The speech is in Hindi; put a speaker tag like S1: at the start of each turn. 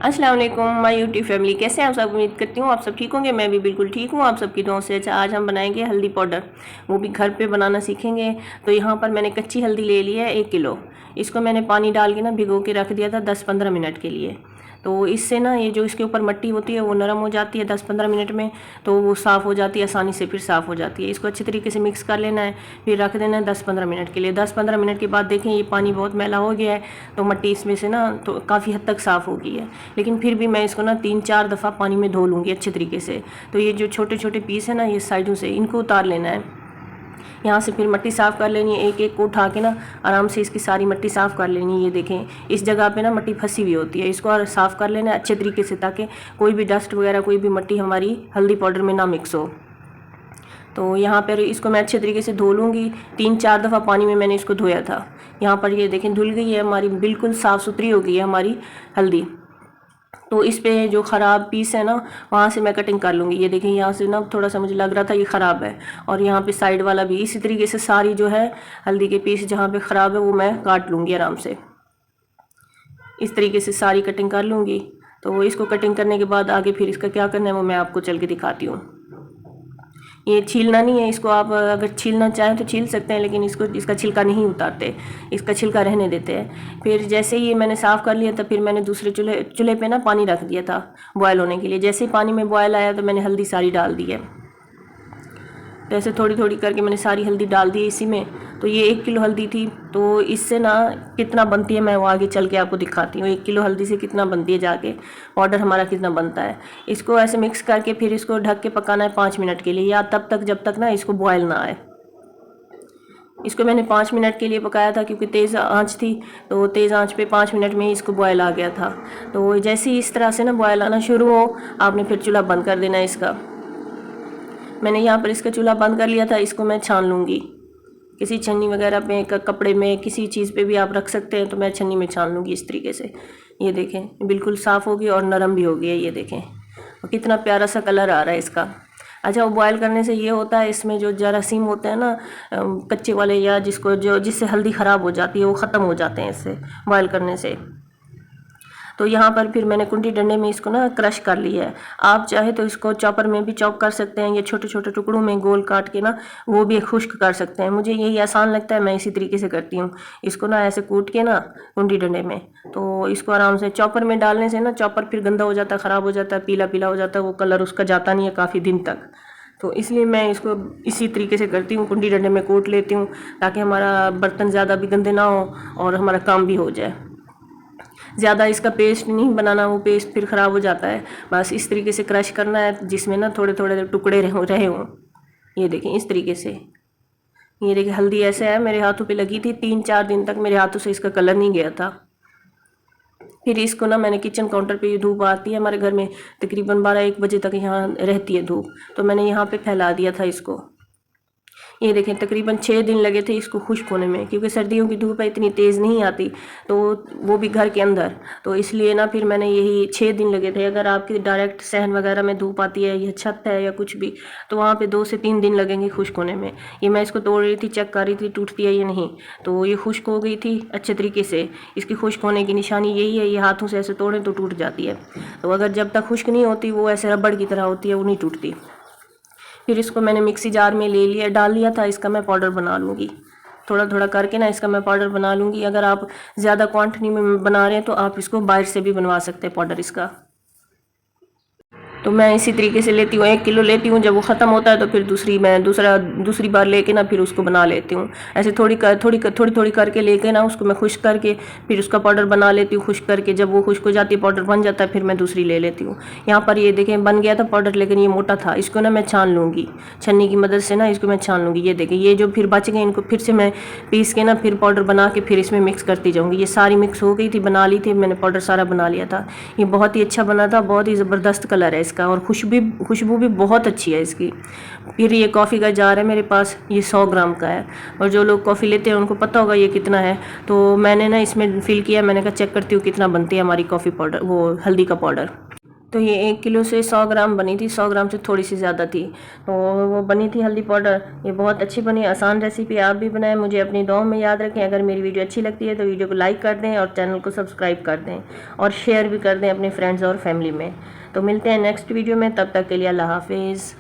S1: अस्सलाम वालेकुम माय यूट्यूब फैमिली, कैसे हैं आप सब। उम्मीद करती हूँ आप सब ठीक होंगे। मैं भी बिल्कुल ठीक हूँ आप सबकी दुआओं से। अच्छा, आज हम बनाएंगे हल्दी पाउडर, वो भी घर पे बनाना सीखेंगे। तो यहाँ पर मैंने कच्ची हल्दी ले ली है 1 किलो। इसको मैंने पानी डाल के ना भिगो के रख दिया था 10-15 मिनट के लिए। तो इससे ना ये जो इसके ऊपर मट्टी होती है वो नरम हो जाती है 10-15 मिनट में, तो वो साफ़ हो जाती है आसानी से, फिर साफ़ हो जाती है। इसको अच्छे तरीके से मिक्स कर लेना है, फिर रख देना है 10-15 मिनट के लिए। 10-15 मिनट के बाद देखें ये पानी बहुत मैला हो गया है, तो मट्टी इसमें से ना तो काफ़ी हद तक साफ़ हो गई है। लेकिन फिर भी मैं इसको ना 3-4 दफ़ा पानी में धो लूँगी अच्छे तरीके से। तो ये जो छोटे छोटे पीस है ना, ये साइडों से इनको उतार लेना है। यहाँ से फिर मट्टी साफ़ कर लेनी है, एक एक को उठा के ना आराम से इसकी सारी मट्टी साफ़ कर लेनी है। ये देखें इस जगह पे ना मट्टी फंसी हुई होती है, इसको और साफ़ कर लेना है अच्छे तरीके से, ताकि कोई भी डस्ट वगैरह कोई भी मट्टी हमारी हल्दी पाउडर में ना मिक्स हो। तो यहाँ पर इसको मैं अच्छे तरीके से धो लूँगी। 3-4 दफ़ा पानी में मैंने इसको धोया था। यहाँ पर ये देखें धुल गई है हमारी, बिल्कुल साफ़ सुथरी हो गई है हमारी हल्दी। तो इस पे जो ख़राब पीस है ना, वहाँ से मैं कटिंग कर लूँगी। ये देखिए यहाँ से ना थोड़ा सा मुझे लग रहा था ये ख़राब है, और यहाँ पे साइड वाला भी इसी तरीके से सारी जो है हल्दी के पीस जहाँ पे ख़राब है वो मैं काट लूँगी आराम से। इस तरीके से सारी कटिंग कर लूँगी। तो इसको कटिंग करने के बाद आगे फिर इसका क्या करना है वो मैं आपको चल के दिखाती हूँ। ये छीलना नहीं है, इसको आप अगर छीलना चाहें तो छील सकते हैं, लेकिन इसका छिलका नहीं उतारते, इसका छिलका रहने देते हैं। फिर जैसे ही ये मैंने साफ़ कर लिया था, फिर मैंने दूसरे चूल्हे पे ना पानी रख दिया था बॉयल होने के लिए। जैसे ही पानी में बॉयल आया तो मैंने हल्दी सारी डाल दी है। तो ऐसे थोड़ी थोड़ी करके मैंने सारी हल्दी डाल दी इसी में। तो ये 1 किलो हल्दी थी, तो इससे ना कितना बनती है मैं वो आगे चल के आपको दिखाती हूँ। 1 किलो हल्दी से कितना बनती है जाके पाउडर हमारा कितना बनता है। इसको ऐसे मिक्स करके फिर इसको ढक के पकाना है 5 मिनट के लिए, या तब तक जब तक ना इसको बॉयल ना आए। इसको मैंने 5 मिनट के लिए पकाया था, क्योंकि तेज़ आंच थी, तो तेज़ आंच पे 5 मिनट में ही इसको बॉयल आ गया था। तो जैसे ही इस तरह से ना बॉयल आना शुरू हो, आपने फिर चूल्हा बंद कर देना है इसका। मैंने यहाँ पर इसका चूल्हा बंद कर लिया था। इसको मैं छान लूँगी किसी छन्नी वगैरह पे, कपड़े में, किसी चीज़ पे भी आप रख सकते हैं। तो मैं छन्नी में छान लूँगी इस तरीके से। ये देखें बिल्कुल साफ़ होगी और नरम भी हो गई है। ये देखें और कितना प्यारा सा कलर आ रहा है इसका। अच्छा, वो बॉयल करने से ये होता है, इसमें जो जरासीम होते हैं ना कच्चे वाले, या जिससे हल्दी ख़राब हो जाती है, वो ख़त्म हो जाते हैं इससे बॉयल करने से। तो यहाँ पर फिर मैंने कुंडी डंडे में इसको ना क्रश कर लिया है। आप चाहे तो इसको चॉपर में भी चॉप कर सकते हैं, या छोटे छोटे टुकड़ों में गोल काट के ना वो भी खुश्क कर सकते हैं। मुझे यही आसान लगता है, मैं इसी तरीके से करती हूँ। इसको ना ऐसे कूट के ना कुंडी डंडे में, तो इसको आराम से चॉपर में डालने से ना चॉपर फिर गंदा हो जाता है, ख़राब हो जाता है, पीला पीला हो जाता है, वो कलर उसका जाता नहीं है काफ़ी दिन तक। तो इसलिए मैं इसको इसी तरीके से करती हूँ, कुंडी डंडे में कूट लेती हूँ, ताकि हमारा बर्तन ज़्यादा भी गंदे ना हो और हमारा काम भी हो जाए। ज़्यादा इसका पेस्ट नहीं बनाना, वो पेस्ट फिर ख़राब हो जाता है। बस इस तरीके से क्रश करना है, जिसमें ना थोड़े थोड़े टुकड़े रहे हों। ये देखें इस तरीके से। ये देखिए हल्दी ऐसे है, मेरे हाथों पे लगी थी, 3-4 दिन तक मेरे हाथों से इसका कलर नहीं गया था। फिर इसको ना मैंने किचन काउंटर पे, धूप आती है हमारे घर में तकरीबन 12-1 बजे तक यहाँ रहती है धूप, तो मैंने यहाँ पे फैला दिया था इसको। ये देखें तकरीबन 6 दिन लगे थे इसको खुश्क होने में, क्योंकि सर्दियों की धूप है, इतनी तेज़ नहीं आती, तो वो भी घर के अंदर, तो इसलिए ना फिर मैंने यही 6 दिन लगे थे। अगर आपकी डायरेक्ट सहन वगैरह में धूप आती है या छत है या कुछ भी, तो वहाँ पे 2 से 3 दिन लगेंगे खुश्क होने में। ये मैं इसको तोड़ रही थी, चेक कर रही थी टूटती है या नहीं, तो ये खुश्क हो गई थी अच्छे तरीके से। इसकी खुश्क होने की निशानी यही है, ये हाथों से ऐसे तोड़ें तो टूट जाती है। तो अगर जब तक खुश्क नहीं होती, वो ऐसे रबड़ की तरह होती है, वो नहीं टूटती। फिर इसको मैंने मिक्सी जार में ले लिया, डाल लिया था। इसका मैं पाउडर बना लूँगी, थोड़ा थोड़ा करके ना इसका मैं पाउडर बना लूँगी। अगर आप ज़्यादा क्वांटिटी में बना रहे हैं तो आप इसको बाहर से भी बनवा सकते हैं पाउडर इसका। तो मैं इसी तरीके से लेती हूँ, 1 किलो लेती हूँ, जब वो ख़त्म होता है तो फिर दूसरी बार लेके ना फिर उसको बना लेती हूँ। ऐसे थोड़ी थोड़ी करके लेके ना उसको मैं खुश्क करके फिर उसका पाउडर बना लेती हूँ। खुश्क करके जब वो खुश्क हो जाती है, पाउडर बन जाता है, फिर मैं दूसरी ले लेती हूँ। यहाँ पर ये देखें बन गया था पाउडर, लेकिन ये मोटा था, इसको ना मैं छान लूँगी छन्नी की मदद से ना, इसको मैं छान लूँगी। ये देखें ये जो फिर बच गए, इनको फिर से मैं पीस के ना फिर पाउडर बना के फिर इसमें मिक्स करती जाऊँगी। ये सारी मिक्स हो गई थी, बना ली थी मैंने, पाउडर सारा बना लिया था। ये बहुत ही अच्छा बना था, बहुत ही ज़बरदस्त कलर है इसका, और खुशबू भी बहुत अच्छी है इसकी। फिर ये कॉफ़ी का जार है मेरे पास, ये 100 ग्राम का है, और जो लोग कॉफ़ी लेते हैं उनको पता होगा ये कितना है। तो मैंने ना इसमें फिल किया, मैंने कहा चेक करती हूँ कितना बनती है हमारी कॉफ़ी पाउडर, वो हल्दी का पाउडर। तो ये 1 किलो से 100 ग्राम बनी थी, 100 ग्राम से थोड़ी सी ज़्यादा थी। तो वो बनी थी हल्दी पाउडर। ये बहुत अच्छी बनी, आसान रेसिपी, आप भी बनाएं। मुझे अपनी दुआओं में याद रखें। अगर मेरी वीडियो अच्छी लगती है तो वीडियो को लाइक कर दें और चैनल को सब्सक्राइब कर दें और शेयर भी कर दें अपने फ्रेंड्स और फैमिली में। तो मिलते हैं नेक्स्ट वीडियो में, तब तक के लिए अल्लाह हाफिज़।